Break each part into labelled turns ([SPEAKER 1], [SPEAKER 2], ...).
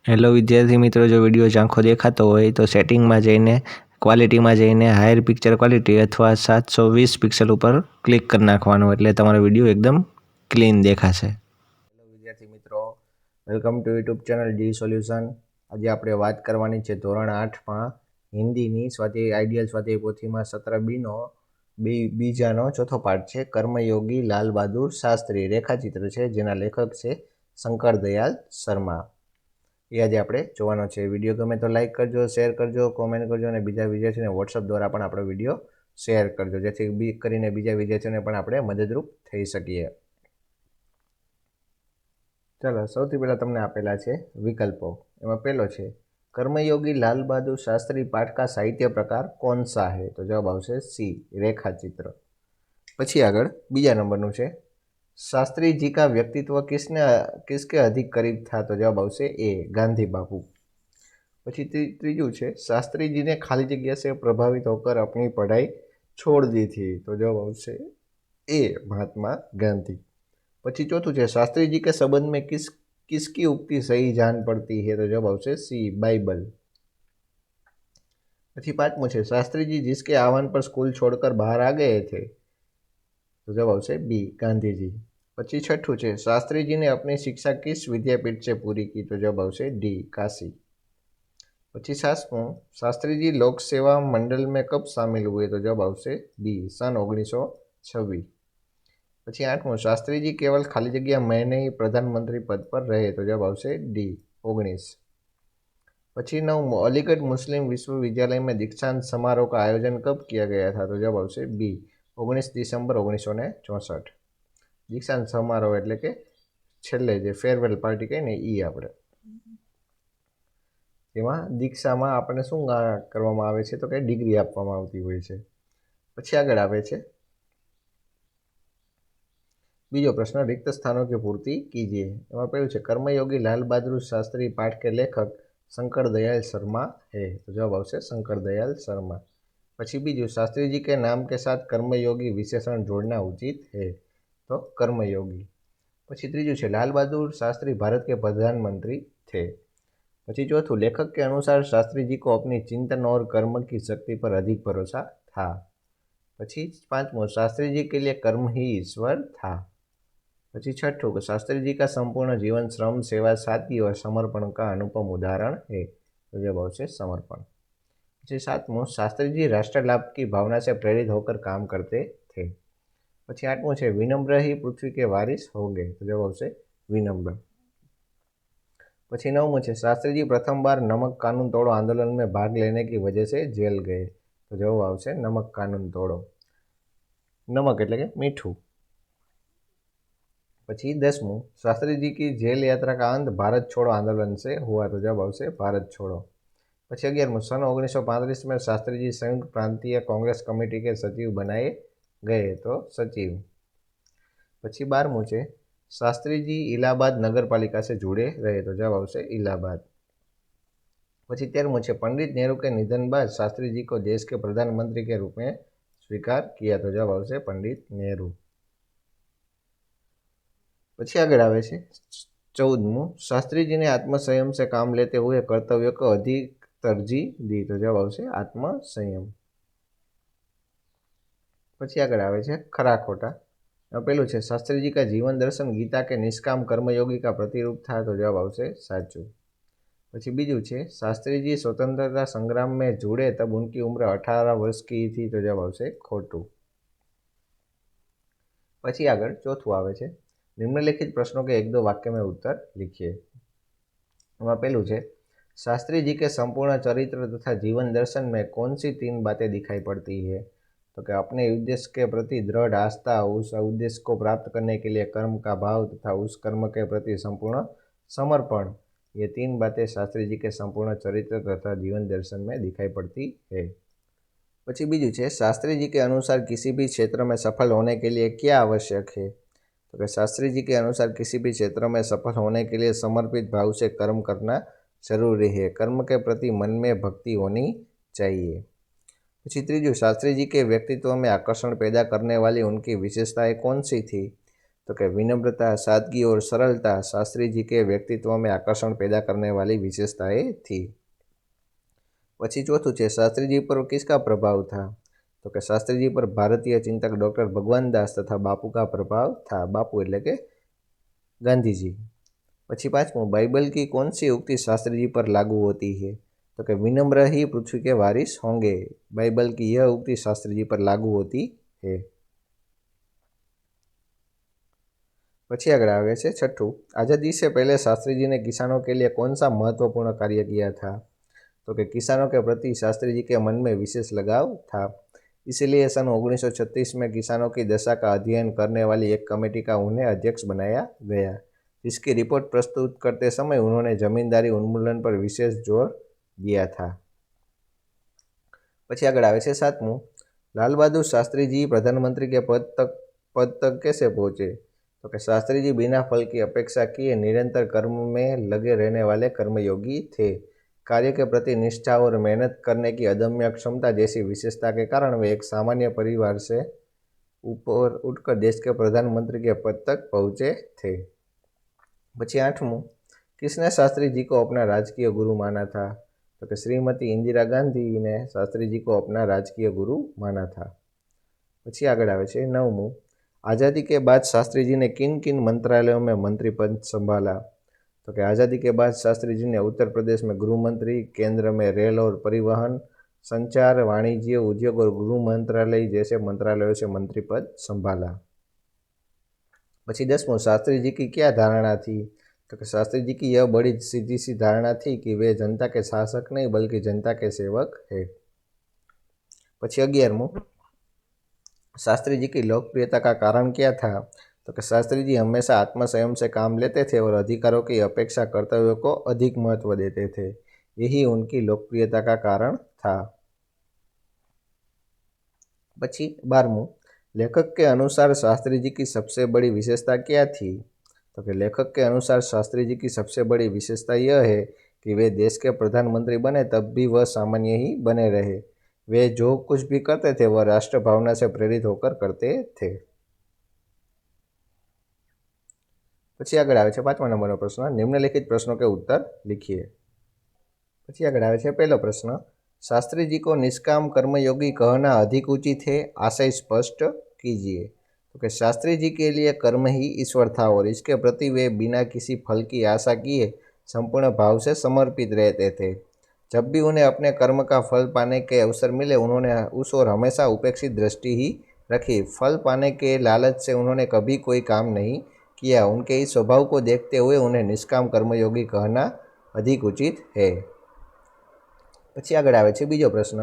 [SPEAKER 1] Hello વિદ્યાર્થી મિત્રો, જો વિડીયો ઝાંખો દેખાતો હોય તો સેટિંગમાં જઈને ક્વોલિટીમાં જઈને હાયર પિક્ચર ક્વોલિટી અથવા 720 પિક્સલ ઉપર ક્લિક કરી નાખવાનું, એટલે તમારો વિડીયો એકદમ ક્લીન દેખાશે. હેલો વિદ્યાર્થી મિત્રો, welcome to YouTube channel D solution. આજે આપણે વાત કરવાની છે ધોરણ 8માં હિન્દીની સ્વાધ્યાય આઈડિયલ સ્વાધ્યાય પોથીમાં સત્ર બીનો બીજાનો ચોથો પાઠ છે. કર્મયોગી લાલ બહાદુર શાસ્ત્રી રેખાચિત્ર છે, જેના લેખક છે શંકર દયાલ શર્મા. એ આજે આપણે જોવાનો છે. વિડીયો ગમે તો લાઇક કરજો, શેર કરજો, કોમેન્ટ કરજો અને બીજા વિદ્યાર્થીઓને વોટ્સઅપ દ્વારા પણ આપણો વિડીયો શેર કરજો, જેથી કરીને બીજા વિદ્યાર્થીઓને પણ આપણે મદદરૂપ થઈ શકીએ. ચાલો, સૌથી પહેલાં તમને આપેલા છે વિકલ્પો. એમાં પહેલો છે કર્मयोगी लाल बहादुर शास्त्री पाठ का साहित्य प्रकार कौन सा है? तो जवाब आवशे सी, रेखाचित्र. પછી આગળ બીજા નંબરનું છે शास्त्री जी का व्यक्तित्व किसके अधिक करीब था? तो जवाब आवशे ए, गांधी बापू. પછી ત્રીજું છે शास्त्री जी ने खाली जगह से प्रभावित होकर अपनी पढ़ाई छोड़ दी थी. तो जवाब आवशे ए, महात्मा गांधी. પછી ચોથું છે शास्त्री जी के संबंध में किसकी उक्ति सही जान पड़ती है? तो जवाब आवशे सी, बाइबल. પછી પાંચમું છે शास्त्री जी जिसके आह्वान पर स्कूल छोड़कर बाहर आ गए थे? तो जवाब आवशे बी, गांधी जी. પછી છઠ્ઠું છે शास्त्री जी ने अपनी शिक्षा किस विद्यापीठ से पूरी की? तो जवाब आवशे डी, काशी. પછી सातमુं शास्त्री जी लोक सेवा मंडल में कब शामिल हुए? तो जवाब आवशे बी, सन 1926. પછી आठमુं शास्त्री जी केवल खाली जगह महीने ही प्रधानमंत्री पद पर रहे? तो जवाब आवशे डी, 19. પછી नवमुं अलीगढ़ मुस्लिम विश्वविद्यालय में दीक्षांत समारोह का आयोजन कब किया गया था? तो जवाब आवशे बी, 19 दिसंबर 1964. दीक्षांत समारोह એટલે કે છેલ્લે જે ફેરવેલ પાર્ટી કહીએ ને એ આપણે તેમાં દીક્ષામાં આપણને શું કરવામાં આવે છે? તો કે ડિગ્રી આપવામાં આવતી હોય છે. પછી આગળ આવે છે બીજો પ્રશ્ન रिक्त स्थानों की पूर्ति कीजिए. એમાં પહેલું છે कर्मयोगी लाल बहादुर शास्त्री पाठ के लेखक शंकर दयाल शर्मा है. तो जवाब आवशे शंकर दयाल शर्मा. પછી બીજું शास्त्री जी के नाम के साथ कर्मयोगी विशेषण जोड़ना उचित है. तो कर्मयोगी. પછી ત્રીજું છે लाल बहादुर शास्त्री भारत के प्रधानमंत्री थे. પછી चौथुं लेखक के अनुसार शास्त्री जी को अपनी चिंतन और कर्म की शक्ति पर अधिक भरोसा था. પછી पांचमों शास्त्री जी के लिए कर्म ही ईश्वर था. પછી छठों शास्त्री जी का संपूर्ण जीवन श्रम, सेवा, सादगी और समर्पण का अनुपम उदाहरण है. तो जवाब आवशे समर्पण. પછી सातमों शास्त्री जी राष्ट्र लाभ की भावना से प्रेरित होकर काम करते थे. પછી आठमों છે विनम्र ही पृथ्वी के वारिस होंगे. तो जवाब आवशे विनम्र. પછી नवमों છે शास्त्री जी प्रथम बार नमक कानून तोड़ो आंदोलन में भाग लेने की वजह से जेल गए. तो जवाब आवशे नमक कानून तोड़ो. नमक એટલે કે મીઠું. પછી 10મું शास्त्री जी की जेल यात्रा का अंत भारत छोड़ो आंदोलन से हुआ. तो जवाब आवशे भारत छोड़ो. પછી 11મું सन 1935 में शास्त्री जी संयुक्त प्रांतीय कांग्रेस कमेटी के सचिव बनाए गए. तो सचिव. પછી 12મું છે शास्त्री जी इलाहाबाद नगर पालिका से जुड़े रहे. तो जवाब आवशे इलाहाबाद. પછી 13મું છે पंडित नेहरू के निधन बाद शास्त्री जी को देश के प्रधानमंत्री के रूप में स्वीकार किया. तो जवाब आवशे पंडित नेहरू. પછી આગળ આવે છે 14મું शास्त्री जी ने आत्मसंयम से काम लेते हुए कर्तव्य को अधिक तरजीह दी. तो जवाब आवशे आत्मसंयम. પછી આગળ આવે છે ખરા ખોટા. પહેલું છે शास्त्री जी का जीवन दर्शन गीता के निष्काम कर्मयोगी का प्रतिरूप था. तो जवाब आवशे साचું. પછી બીજું છે शास्त्री जी स्वतंत्रता संग्राम में जुड़े तब उनकी उम्र 18 वर्ष की थी. तो जवाब आवशे खोटું. પછી આગળ ચોથું આવે છે निम्नलिखित प्रश्नों के 1-2 वाक्य में उत्तर लिखिए. એમાં પહેલું છે शास्त्री जी के संपूर्ण चरित्र तथा जीवन दर्शन में कौन सी 3 बातें दिखाई पड़ती है? तो कि अपने उद्देश्य के प्रति दृढ़ आस्था, उस उद्देश्य को प्राप्त करने के लिए कर्म का भाव तथा उस कर्म के प्रति संपूर्ण समर्पण. ये 3 बातें शास्त्री जी के संपूर्ण चरित्र तथा जीवन दर्शन में दिखाई पड़ती है. પછી બીજું છે शास्त्री जी के अनुसार किसी भी क्षेत्र में सफल होने के लिए क्या आवश्यक है? तो कि शास्त्री जी के अनुसार किसी भी क्षेत्र में सफल होने के लिए समर्पित भाव से कर्म करना जरूरी है. कर्म के प्रति मन में भक्ति होनी चाहिए. પછી ત્રીજું शास्त्री जी के व्यक्तित्व में आकर्षण पैदा करने वाली उनकी विशेषताएं कौन सी थी? तो कि विनम्रता, सादगी और सरलता शास्त्री जी के व्यक्तित्व में आकर्षण पैदा करने वाली विशेषताएं थी। પછી ચોથું છે શાસ્ત્રી जी पर किसका प्रभाव था? तो कि शास्त्री जी पर भारतीय चिंतक डॉक्टर भगवान दास तथा बापू का प्रभाव था। बापू એટલે કે गांधीजी। પછી પાંચમું, बाइबल की कौन सी उक्ति शास्त्री जी पर लागू होती है? तो कि विनम्र ही पृथ्वी के वारिस होंगे। बाइबल की यह उक्ति शास्त्री जी पर लागू होती है। પછી આગળ આવે છે छठू, आज़ादी से पहले शास्त्री जी ने किसानों के लिए कौन सा महत्वपूर्ण कार्य किया था? तो कि किसानों के प्रति शास्त्री जी के मन में विशेष लगाव था। इसीलिए सन 1936 में किसानों की दशा का अध्ययन करने वाली एक कमेटी का उन्हें अध्यक्ष बनाया गया, जिसकी रिपोर्ट प्रस्तुत करते समय उन्होंने जमींदारी उन्मूलन पर विशेष जोर दिया था। પછી આગળ આવે છે સાતમું, लाल बहादुर शास्त्री जी प्रधानमंत्री के पद तक कैसे पहुँचे? तो कि शास्त्री जी बिना फल की अपेक्षा किए निरंतर कर्म में लगे रहने वाले कर्मयोगी थे। कार्य के प्रति निष्ठा और मेहनत करने की अदम्य क्षमता जैसी विशेषता के कारण वे एक सामान्य परिवार से ऊपर उठकर देश के प्रधानमंत्री के पद तक पहुँचे थे। પછી આઠમું, किसने शास्त्री जी को अपना राजकीय गुरु माना था? तो कि श्रीमती इंदिरा गांधी ने शास्त्री जी को अपना राजकीय गुरु माना था। પછી આગળ આવે છે નવમું, आज़ादी के बाद शास्त्री जी ने किन किन मंत्रालयों में मंत्री पद संभाला? तो कि आज़ादी के बाद शास्त्री जी ने उत्तर प्रदेश में गृह मंत्री, केंद्र में रेल और परिवहन, संचार, वाणिज्य, उद्योग और गृह मंत्रालय जैसे मंत्रालयों से मंत्री पद संभाला। પછી દસમું, शास्त्री जी की क्या धारणा थी? तो कि शास्त्री जी की यह बड़ी सीधी सी धारणा थी कि वे जनता के शासक नहीं बल्कि जनता के सेवक है। પછી 11मुं, शास्त्री जी की लोकप्रियता का कारण क्या था? तो कि शास्त्री जी हमेशा आत्मसंयम से काम लेते थे और अधिकारों की अपेक्षा कर्तव्यों को अधिक महत्व देते थे। यही उनकी लोकप्रियता का कारण था। પછી 12मुं, लेखक के अनुसार शास्त्री जी की सबसे बड़ी विशेषता क्या थी? तो कि लेखक के अनुसार शास्त्री जी की सबसे बड़ी विशेषता यह है कि वे देश के प्रधानमंत्री बने तब भी वह सामान्य ही बने रहे। वे जो कुछ भी करते थे वह राष्ट्र भावना से प्रेरित होकर करते थे। પછી આગળ આવે છે 5મા નંબરનો પ્રશ્ન, નિમ્નલિખિત પ્રશ્નों के उत्तर लिखिए। પછી આગળ આવે છે પહેલો પ્રશ્न, शास्त्री जी को निष्काम कर्मयोगी कहना अधिक उचित है, आशय स्पष्ट कीजिए। तो कि शास्त्री जी के लिए कर्म ही ईश्वर था और इसके प्रति वे बिना किसी फल की आशा किए संपूर्ण भाव से समर्पित रहते थे। जब भी उन्हें अपने कर्म का फल पाने के अवसर मिले उन्होंने उस ओर हमेशा उपेक्षित दृष्टि ही रखी। फल पाने के लालच से उन्होंने कभी कोई काम नहीं किया। उनके इस स्वभाव को देखते हुए उन्हें निष्काम कर्मयोगी कहना अधिक उचित है। પછી આગળ આવે છે બીજો પ્રશ્ન,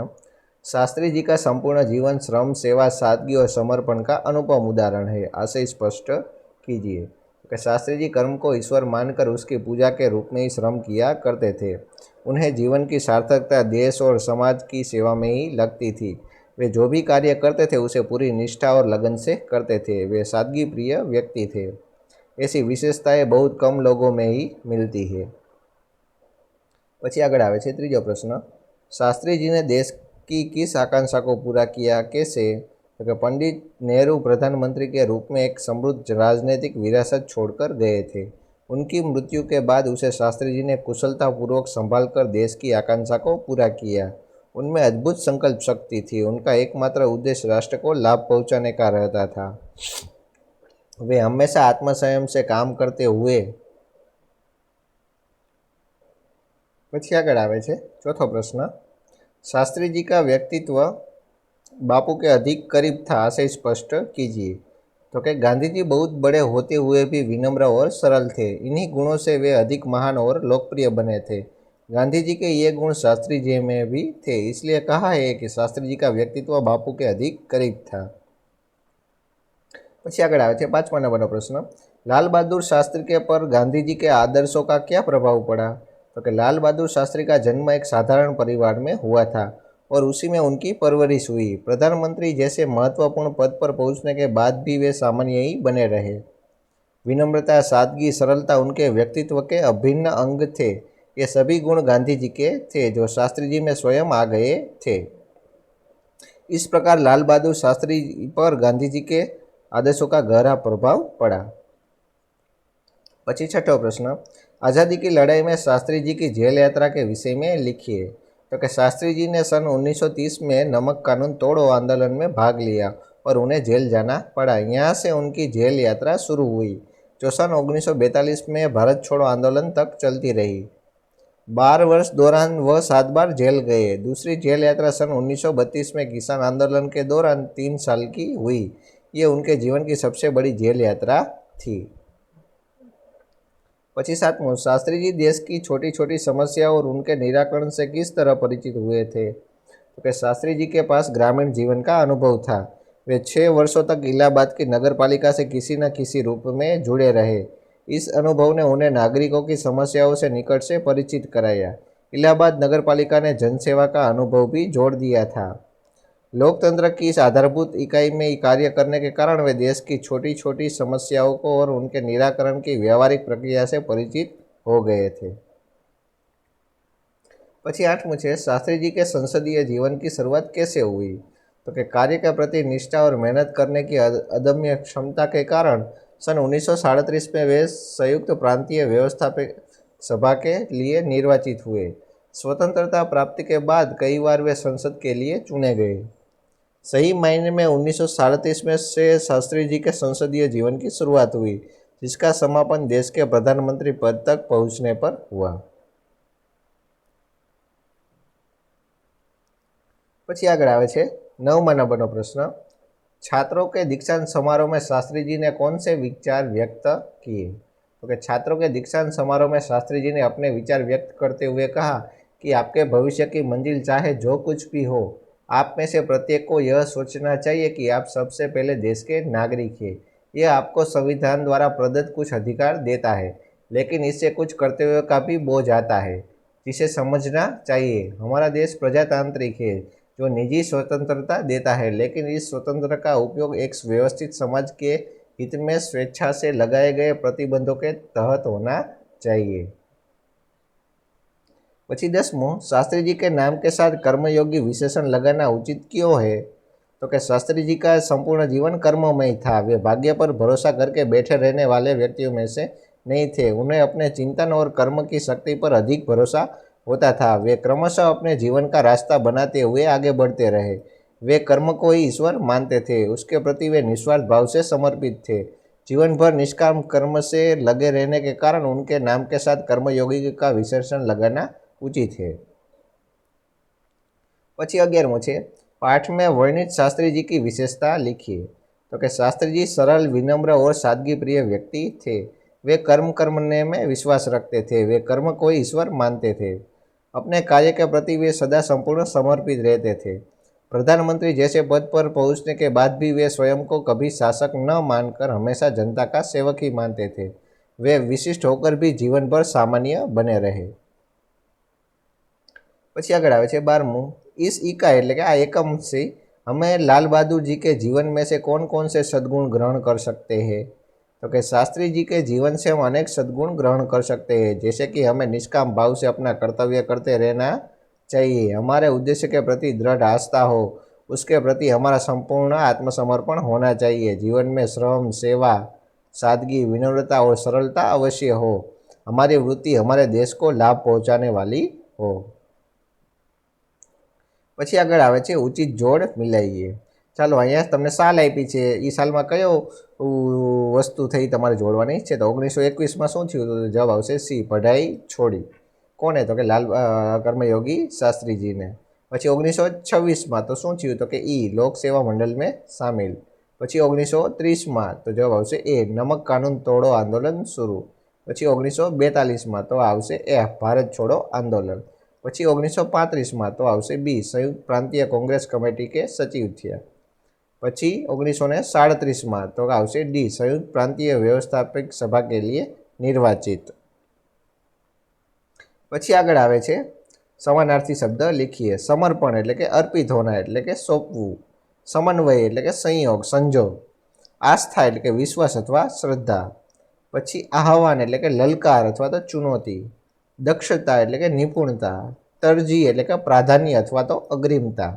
[SPEAKER 1] शास्त्री जी का संपूर्ण जीवन श्रम, सेवा, सादगी और समर्पण का अनुपम उदाहरण है, आशय स्पष्ट कीजिए। कि शास्त्री जी कर्म को ईश्वर मानकर उसकी पूजा के रूप में ही श्रम किया करते थे। उन्हें जीवन की सार्थकता देश और समाज की सेवा में ही लगती थी। वे जो भी कार्य करते थे उसे पूरी निष्ठा और लगन से करते थे। वे सादगी प्रिय व्यक्ति थे। ऐसी विशेषताएं बहुत कम लोगों में ही मिलती है। પછી આગળ આવે છે ત્રીજો પ્રશ્ન, शास्त्री जी ने देश की किस आकांक्षा को पूरा किया, कैसे? तो पंडित नेहरू प्रधानमंत्री के रूप में एक समृद्ध राजनीतिक विरासत छोड़कर गए थे। उनकी मृत्यु के बाद उसे शास्त्री जी ने कुशलतापूर्वक संभाल कर देश की आकांक्षा को पूरा किया। उनमें अद्भुत संकल्प शक्ति थी। उनका एकमात्र उद्देश्य राष्ट्र को लाभ पहुंचाने का रहता था। वे हमेशा आत्मसंयम से काम करते हुए। પછી આગળ આવે છે ચોથો પ્રશ્ન, शास्त्री जी का व्यक्तित्व बापू के अधिक करीब था, आशय स्पष्ट कीजिए। तो कि गांधी जी बहुत बड़े होते हुए भी विनम्र और सरल थे। इन्हीं गुणों से वे अधिक महान और लोकप्रिय बने थे। गांधी जी के ये गुण शास्त्री जी में भी थे, इसलिए कहा है कि शास्त्री जी का व्यक्तित्व बापू के अधिक करीब था। પછી આગળ આવે છે 5મા નંબરનો પ્રશ્ન, लाल बहादुर शास्त्री के पर गांधी जी के आदर्शों का क्या प्रभाव पड़ा? तो कि लाल बहादुर शास्त्री का जन्म एक साधारण परिवार में हुआ था और उसी में उनकी परवरिश हुई। प्रधानमंत्री जैसे महत्वपूर्ण पद पर पहुंचने के बाद भी वे सामान्य ही बने रहे। विनम्रता, सादगी, सरलता उनके व्यक्तित्व के अभिन्न अंग थे। ये सभी गुण गांधी जी के थे जो शास्त्री जी में स्वयं आ गए थे। इस प्रकार लाल बहादुर शास्त्री पर गांधी जी के आदेशों का गहरा प्रभाव पड़ा। पची छठो प्रश्न, आज़ादी की लड़ाई में शास्त्री जी की जेल यात्रा के विषय में लिखिए। तो कि शास्त्री जी ने सन 1930 में नमक कानून तोड़ो आंदोलन में भाग लिया और उन्हें जेल जाना पड़ा। यहाँ से उनकी जेल यात्रा शुरू हुई, जो सन 1942 में भारत छोड़ो आंदोलन तक चलती रही। 12 वर्ष दौरान वह 7 बार जेल गए। दूसरी जेल यात्रा सन 1932 में किसान आंदोलन के दौरान 3 साल की हुई। ये उनके जीवन की सबसे बड़ी जेल यात्रा थी। 25वां, शास्त्री जी देश की छोटी छोटी समस्याओं और उनके निराकरण से किस तरह परिचित हुए थे। तो कि शास्त्री जी के पास ग्रामीण जीवन का अनुभव था। वे 6 वर्षों तक इलाहाबाद की नगर पालिका से किसी न किसी रूप में जुड़े रहे। इस अनुभव ने उन्हें नागरिकों की समस्याओं से निकट से परिचित कराया। इलाहाबाद नगर पालिका ने जनसेवा का अनुभव भी जोड़ दिया था। लोकतंत्र की इस आधारभूत इकाई में कार्य करने के कारण वे देश की छोटी छोटी समस्याओं को और उनके निराकरण की व्यावहारिक प्रक्रिया से परिचित हो गए थे। पची 8मुं छे, शास्त्री जी के संसदीय जीवन की शुरुआत कैसे हुई। तो कि कार्य के प्रति निष्ठा और मेहनत करने की अदम्य क्षमता के कारण सन 1937 में वे संयुक्त प्रांतीय व्यवस्थापक सभा के लिए निर्वाचित हुए। स्वतंत्रता प्राप्ति के बाद कई बार वे संसद के लिए चुने गए। सही मायने में 1937 में से शास्त्री जी के संसदीय जीवन की शुरुआत हुई, जिसका समापन देश के प्रधानमंत्री पद तक पहुंचने पर हुआ। પછી આગળ આવે છે 9મા નંબરનો પ્રશ્ન, छात्रों के दीक्षांत समारोह में शास्त्री जी ने कौन से विचार व्यक्त किए। तो कि छात्रों के दीक्षांत समारोह में शास्त्री जी ने अपने विचार व्यक्त करते हुए कहा कि आपके भविष्य की मंजिल चाहे जो कुछ भी हो, आप में से प्रत्येक को यह सोचना चाहिए कि आप सबसे पहले देश के नागरिक हैं। यह आपको संविधान द्वारा प्रदत्त कुछ अधिकार देता है, लेकिन इससे कुछ कर्तव्यों का भी बोझ आता है, जिसे समझना चाहिए। हमारा देश प्रजातांत्रिक है, जो निजी स्वतंत्रता देता है, लेकिन इस स्वतंत्रता का उपयोग एक व्यवस्थित समाज के हित में स्वेच्छा से लगाए गए प्रतिबंधों के तहत होना चाहिए। पची 10मुं, शास्त्री जी के नाम के साथ कर्मयोगी विशेषण लगाना उचित क्यों है। तो कि शास्त्री जी का संपूर्ण जीवन कर्ममय था। वे भाग्य पर भरोसा करके बैठे रहने वाले व्यक्तियों में से नहीं थे। उन्हें अपने चिंतन और कर्म की शक्ति पर अधिक भरोसा होता था। वे क्रमशः अपने जीवन का रास्ता बनाते हुए आगे बढ़ते रहे। वे कर्म को ही ईश्वर मानते थे। उसके प्रति वे निस्वार्थ भाव से समर्पित थे। जीवन भर निष्काम कर्म से लगे रहने के कारण उनके नाम के साथ कर्मयोगी का विशेषण लगाना उचित है। પછી 11મું છે, पाठ में वर्णित शास्त्री जी की विशेषता लिखिए। तो कि शास्त्री जी सरल, विनम्र और सादगी प्रिय व्यक्ति थे। वे कर्म करने में विश्वास रखते थे। वे कर्म को ही ईश्वर मानते थे। अपने कार्य के प्रति वे सदा संपूर्ण समर्पित रहते थे। प्रधानमंत्री जैसे पद पर पहुंचने के बाद भी वे स्वयं को कभी शासक न मानकर हमेशा जनता का सेवक ही मानते थे। वे विशिष्ट होकर भी जीवन भर सामान्य बने रहे। પછી આગળ આવે છે 12મું, इस इकाई એટલે કે આ એકમ से हमें लाल बहादुर जी के जीवन में से कौन कौन से सद्गुण ग्रहण कर सकते हैं। तो कि शास्त्री जी के जीवन से हम अनेक सद्गुण ग्रहण कर सकते हैं, जैसे कि हमें निष्काम भाव से अपना कर्तव्य करते रहना चाहिए, हमारे उद्देश्य के प्रति दृढ़ आस्था हो, उसके प्रति हमारा संपूर्ण आत्मसमर्पण होना चाहिए, जीवन में श्रम, सेवा, सादगी, विनम्रता और सरलता अवश्य हो, हमारी वृत्ति हमारे देश को लाभ पहुँचाने वाली हो। પછી આગળ આવે છે ઉચિત જોડ મિલાઈએ। ચાલો અહીંયા તમને સાલ આપી છે, એ સાલમાં કયો વસ્તુ થઈ તમારે જોડવાની છે। તો 1921માં શું થયું? તો જવાબ આવશે સી, પઢાઈ છોડી। કોને? તો કે લાલ કર્મયોगी શાસ્ત્રીજીને। પછી 1926માં તો શું થયું? તો કે ઈ, લોક સેવા મંડળ में शामिल। પછી 1930માં તો જવાબ આવશે એ, નમક કાનૂન તોડો આંદોલન शुरू। પછી 1942માં તો આવશે એફ, ભારત છોડો આંદોલન। પછી 1935માં તો આવશે બી, संयुक्त प्रांतीय कांग्रेस कमेटी के सचिव थे। પછી 1937માં તો આવશે डी, संयुक्त प्रांतीय व्यवस्थापक सभा के लिए निर्वाचित। પછી આગળ આવે છે સમાનાર્થી શબ્દ लिखिए। समर्पण એટલે કે અર્પિત હોના એટલે કે સોંપવું। સમન્વય એટલે કે સંયોગ, સંજોગ। આસ્થા એટલે કે વિશ્વાસ અથવા શ્રદ્ધા। પછી આહવાન એટલે કે લલકાર અથવા તો ચુનૌતી। દક્ષતા એટલે કે નિપુણતા। તરજી એટલે કે પ્રાધાન્ય અથવા તો અગ્રિમતા।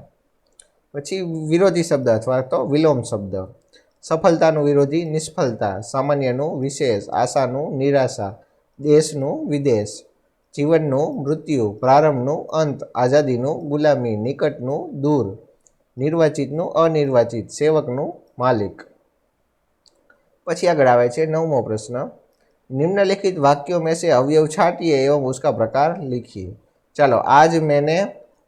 [SPEAKER 1] પછી વિરોધી શબ્દ અથવા તો વિલોમ શબ્દ। સફળતાનું વિરોધી નિષ્ફળતા, સામાન્યનું વિશેષ, આશાનું નિરાશા, દેશનું વિદેશ, જીવનનું મૃત્યુ, પ્રારંભનું અંત, આઝાદીનું ગુલામી, નિકટનું દૂર, નિર્વાચિતનું અનિર્વાચિત, સેવકનું માલિક. પછી આગળ આવે છે 9મો પ્રશ્ન, निम्नलिखित वाक्यों में से अवयव छाटिए एवं उसका प्रकार लिखिए. चलो, आज मैंने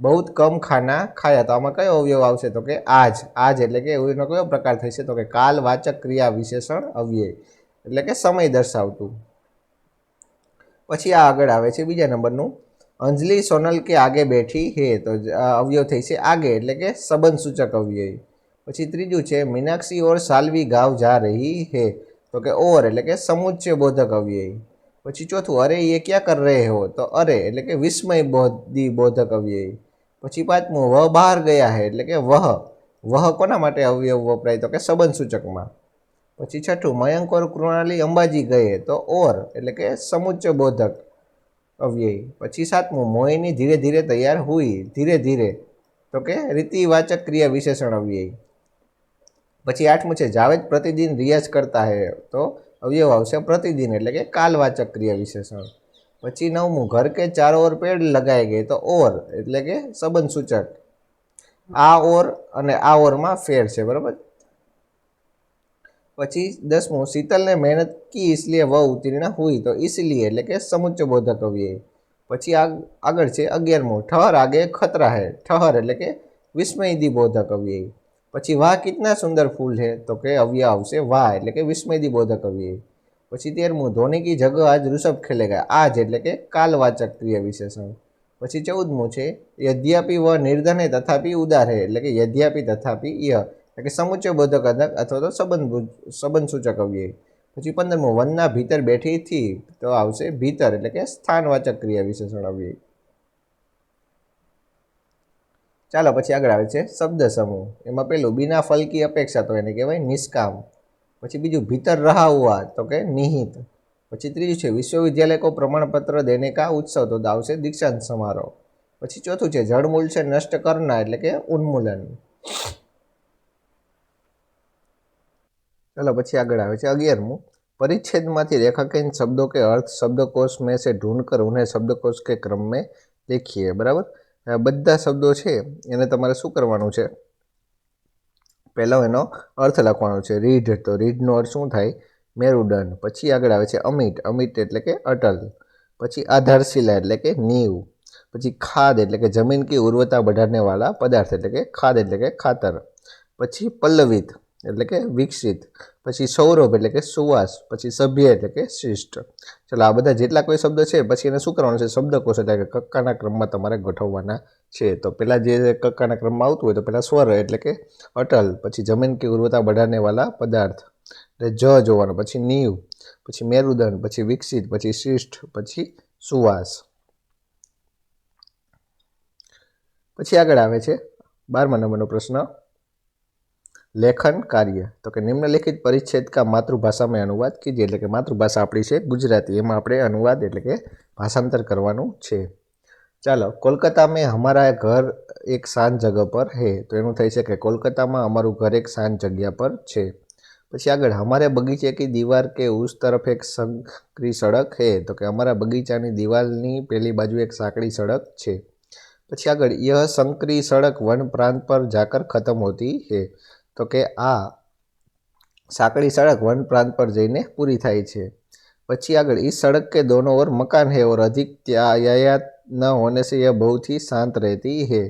[SPEAKER 1] बहुत कम खाना खाया. तो आमा कयो अवयव आवशे? तो के आज. आज એટલે કે એનો કયો પ્રકાર થશે? તો કે કાલવાચક ક્રિયા વિશેષણ અવ્યય એટલે કે સમય દર્શાવતું. પછી આ આગળ આવે છે બીજા નંબરનું, અંજલિ સોનલ કે આગે બેઠી હે. તો અવયવ થઈ છે આગે એટલે કે સંબંધ સૂચક અવ્યય. પછી ત્રીજું છે મીનાક્ષી ઓર સાલ્વી ગાંવ જા રહી હે. તો કે ઓર એટલે કે સમુચ્ચય બોધક અવ્યય. પછી ચોથું, અરે ये क्या कर रहे हो? તો અરે એટલે કે વિસ્મય બોધક અવ્યય. પછી પાંચમું, વહ બહાર ગયા હે એટલે કે વહ કોના માટે અવયવ વપરાય? તો કે સંબંધ સૂચકમાં. પછી છઠ્ઠું, મયંક ઓર કૃણાલી અંબાજી ગયે. તો ઓર એટલે કે સમુચ્ચય બોધક અવ્યય. પછી સાતમું, મોહિની ધીરે ધીરે તૈયાર હુઈ. ધીરે ધીરે તો કે રીતિવાચક ક્રિયા વિશેષણ અવ્યય. પછી આઠમું છે જાવેદ પ્રતિદિન રિયાઝ કરતા હે. તો અવયવ આવશે પ્રતિદિન એટલે કે કાલવાચક ક્રિયા વિશેષણ. પછી નવમું, ઘર કે ચારો ઓર પેડ લગાએ ગયે. તો ઓર એટલે કે સંબંધ સૂચક. આ ઓર અને આ ઓરમાં ફેર છે, બરાબર. પછી 10મું, શીતલ ને મહેનત કી इसलिए वह उत्तीर्ण हुई. તો इसलिए એટલે કે સમુચ્ચય બોધક અવ્યય. પછી આગળ છે 11મું, ठहर आगे खतरा है. ठहर એટલે કે વિસ્મયદી બોધક અવ્યય. પછી વાહ કિતના સુંદર ફૂલ है. તો કે અવ્યય આવશે વાહ એટલે કે વિસ્મયદી બોધક અવ્યય. પછી 13મું, ધોની કી જગહ આજ ઋષભ ખેલેગા. આજ એટલે કે કાલવાચક ક્રિયા વિશેષણ. પછી 14મું છે यद्यपि वह निर्धन है तथापि उदार है. એટલે કે यद्यपि तथापि यह એટલે કે સમુચ્ચય બોધક અથવા તો સંબંધ સૂચક અવ્યય. પછી 15મું, વનના ભીતર બેઠી થી. તો આવશે ભીતર એટલે કે સ્થાનવાચક ક્રિયા વિશેષણ અવ્યય. ચાલો પછી આગળ આવે છે શબ્દ સમૂહ. એમાં પેલું બિના ફલ કી અપેક્ષા. તો એને કહેવાય નિષ્કામ. પછી બીજું ભીતર રહા હુઆ. તો કે નિહિત. પછી ત્રીજું છે વિશ્વવિદ્યાલય કો પ્રમાણપત્ર દેને કા ઉત્સવ. તો આવશે દીક્ષાંત સમારોહ. પછી ચોથું છે જળમૂળ છે નષ્ટ કરના એટલે કે ઉન્મૂલન. चलो પછી આગળ આવે છે 11મું, परिच्छेदમાંથી रेखांकित शब्दों के अर्थ शब्दकोश में से ढूंढकर उन्हें शब्दकोश के क्रम में लिखिए. बराबर. બધા શબ્દો છે એને તમારે શું કરવાનું છે? પહેલો એનો અર્થ લખવાનો છે. રીઢ, તો રીઢનો અર્થ શું થાય? મેરુદંડ. પછી આગળ આવે છે અમિટ. અમિટ એટલે કે અટલ. પછી આધારશિલા એટલે કે નીવ. પછી ખાદ એટલે કે જમીન કી ઉર્વરતા बढ़ाने वाला पदार्थ એટલે કે ખાદ એટલે કે ખાતર. પછી પલ્લવિત એટલે કે વિકસિત. પછી સૌરભ એટલે કે સુવાસ. પછી સભ્ય એટલે કે શિષ્ટ. ચાલો, આ બધા જેટલા કોઈ શબ્દ છે પછી એને શું કરવાનું છે? શબ્દકોશ એટલે કે કક્કાના ક્રમમાં તમારે ગોઠવવાના છે. તો પહેલાં જે કક્કાના ક્રમમાં આવતું હોય તો પહેલાં સ્વર એટલે કે અટલ. પછી જમીન કી ઉર્વરતા बढ़ाने वाला पदार्थ એટલે જ જોવાનું. પછી નીવ, પછી મેરુદંડ, પછી વિકસિત, પછી શિષ્ટ, પછી સુવાસ. પછી આગળ આવે છે 12મા નંબરનો પ્રશ્ન, लेखन कार्य. तो कि निम्नलिखित परिच्छेद का मातृभाषा में अनुवाद कीजिए. એટલે કે માતૃભાષા આપણી છે ગુજરાતી, એમાં આપણે અનુવાદ એટલે કે ભાષાંતર કરવાનું છે. ચાલો, કોલકાતા में हमारा घर एक शांत जगह पर है. તો એનું થઈ છે કે કોલકાતામાં અમારું ઘર એક શાંત જગ્યા પર છે. પછી આગળ, हमारे बगीचे की दीवार के उस तरफ एक संकरी सड़क है. तो કે અમારા બગીચાની દિવાલની પેલી બાજુ એક સાંકડી સડક છે. પછી આગળ, यह संकरी सड़क वन प्रांत पर जाकर खत्म होती है. तो કે આ સાંકડી सड़क वन प्रांत पर જઈને પૂરી થાય છે. પછી આગળ, इस सड़क के दोनों ओर मकान है और अधिक यातायात न होने से यह बहुत ही शांत रहती है.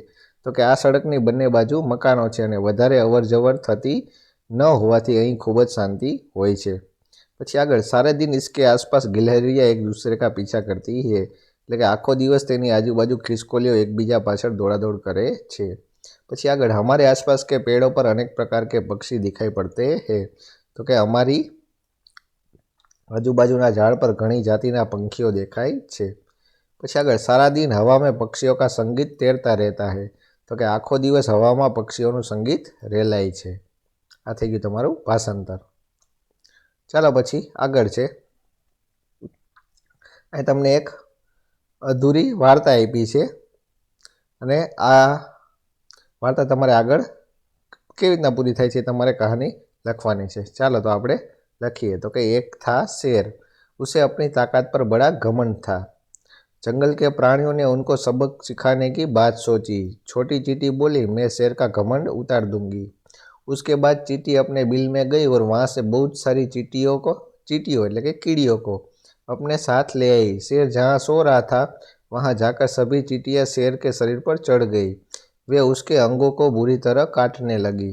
[SPEAKER 1] तो કે આ સડકની બંને બાજુ મકાનો છે અને વધારે અવરજવર થતી ન હોવાથી અહીં ખૂબ જ શાંતિ હોય છે. પછી આગળ, सारे दिन इसके आसपास गिलहरियाँ एक दूसरे का पीछा करती है. એટલે કે આખો દિવસ તેની આજુબાજુ ખિસકોલીઓ એકબીજા પાછળ દોડાદોડ કરે છે. પછી આગળ, हमारे आसपास के पेड़ों पर अनेक प्रकार के पक्षी दिखाई पड़ते हैं. तो કે અમારી આજુબાજુના ઝાડ પર ઘણી જાતિના પંખીઓ દેખાય છે. પછી આગળ, सारा दिन हवा में पक्षियों का संगीत तैरता रहता है. तो કે આખો દિવસ હવામાં પક્ષીઓનું સંગીત રેલાય છે. આ થઈ ગયું તમારું ભાષાંતર. ચાલો પછી આગળ છે, અહીં તમને એક અધૂરી વાર્તા આપી છે અને આ વાર્તા તમારે આગળ કેવી રીતના પૂરી થાય છે તમારે કહાની लखवानी छे। चालो तो आपणे लखीए तो कि एक था शेर, उसे अपनी ताकत पर बड़ा घमंड था। जंगल के प्राणियों ने उनको सबक सिखाने की बात सोची। छोटी चींटी बोली, मैं शेर का घमंड उतार दूंगी। उसके बाद चींटी अपने बिल में गई और वहां से बहुत सारी चींटियों એટલે કે कीड़ियों को अपने साथ ले आई। शेर जहाँ सो रहा था वहां जाकर सभी चींटियां शेर के शरीर पर चढ़ गई। वे उसके अंगों को बुरी तरह काटने लगी।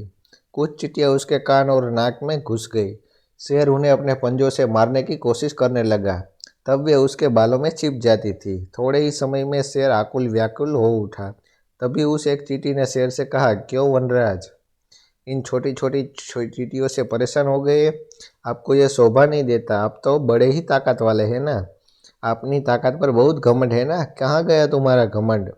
[SPEAKER 1] कुछ चींटियां उसके कान और नाक में घुस गई। शेर उन्हें अपने पंजों से मारने की कोशिश करने लगा, तब वे उसके बालों में चिप जाती थी। थोड़े ही समय में शेर आकुल व्याकुल हो उठा। तभी उस एक चींटी ने शेर से कहा, क्यों वनराज, इन छोटी छोटी चींटियों से परेशान हो गए? आपको ये शोभा नहीं देता। आप तो बड़े ही ताकत वाले हैं ना, अपनी ताकत पर बहुत घमंड है ना, कहाँ गया तुम्हारा घमंड?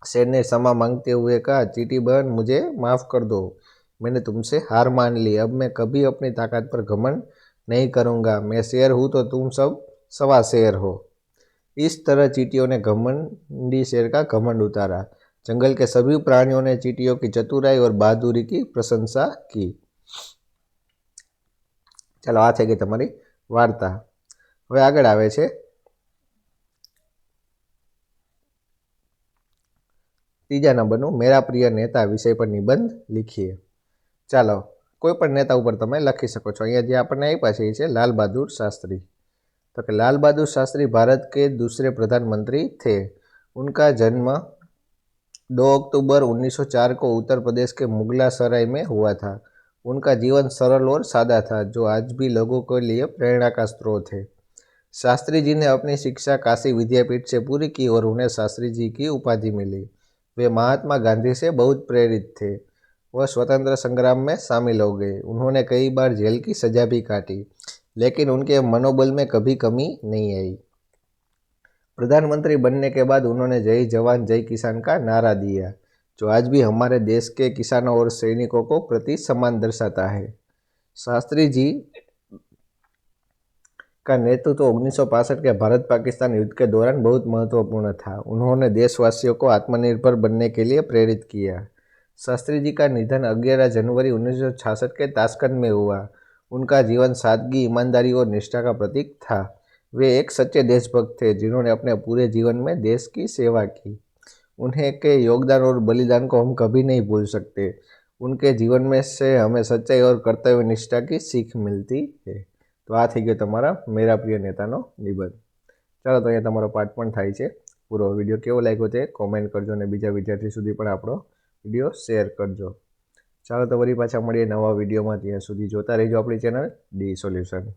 [SPEAKER 1] शेर ने क्षमा मांगते हुए कहा, चींटी बहन, मुझे माफ कर दो, मैंने तुमसे हार मान ली। अब मैं कभी अपनी ताकत पर घमंड नहीं करूंगा। मैं शेर हूँ तो तुम सब सवा शेर हो। इस तरह चींटियों ने घमंडी शेर का घमंड उतारा। जंगल के सभी प्राणियों ने चींटियों की चतुराई और बहादुरी की प्रशंसा की। चलो, आ थई गई तमारी वार्ता। हवे आगळ आवे छे तीजा नंबरनुं मेरा प्रिय नेता विषय पर निबंध लिखिए। चालो, कोई पण नेता उपर तमे लखी शको छो। अहींया जे आपणे आप्या छे ए छे लाल बहादुर शास्त्री। तो कि लाल बहादुर शास्त्री भारत के दूसरे प्रधानमंत्री थे। उनका जन्म 2 अक्टूबर 1904 को उत्तर प्रदेश के मुगला सराय में हुआ था। उनका जीवन सरल और सादा था, जो आज भी लोगों के लिए प्रेरणा का स्रोत है। शास्त्री जी ने अपनी शिक्षा काशी विद्यापीठ से पूरी की और उन्हें शास्त्री जी की उपाधि मिली। वे महात्मा गांधी से बहुत प्रेरित थे। वह स्वतंत्र संग्राम में शामिल हो गए। उन्होंने कई बार जेल की सजा भी काटी, लेकिन उनके मनोबल में कभी कमी नहीं आई। प्रधानमंत्री बनने के बाद उन्होंने जय जवान जय किसान का नारा दिया, जो आज भी हमारे देश के किसानों और सैनिकों को प्रति सम्मान दर्शाता है। शास्त्री जी का नेतृत्व 1965 के भारत पाकिस्तान युद्ध के दौरान बहुत महत्वपूर्ण था। उन्होंने देशवासियों को आत्मनिर्भर बनने के लिए प्रेरित किया। शास्त्री जी का निधन 11 जनवरी 1966 के ताशकंद में हुआ। उनका जीवन सादगी, ईमानदारी और निष्ठा का प्रतीक था। वे एक सच्चे देशभक्त थे, जिन्होंने अपने पूरे जीवन में देश की सेवा की। उन्हें के योगदान और बलिदान को हम कभी नहीं भूल सकते। उनके जीवन में से हमें सच्चाई और कर्तव्य निष्ठा की सीख मिलती है। तो आ थी गयो तमारा मेरा प्रिय नेतानो निबंध। चालो, तो अहींया तमारो पाठ पण थाय छे पूरो। विडियो केवो लाग्यो ते कॉमेंट करजो અને બીજા વિદ્યાર્થી સુધી પણ આપણો વિડીયો શેર કરજો। ચાલો, તો વળી પાછા મળીએ નવા વિડીયોમાં। ત્યાં સુધી જોતા રહેજો આપણી ચેનલ ડી સોલ્યુશન।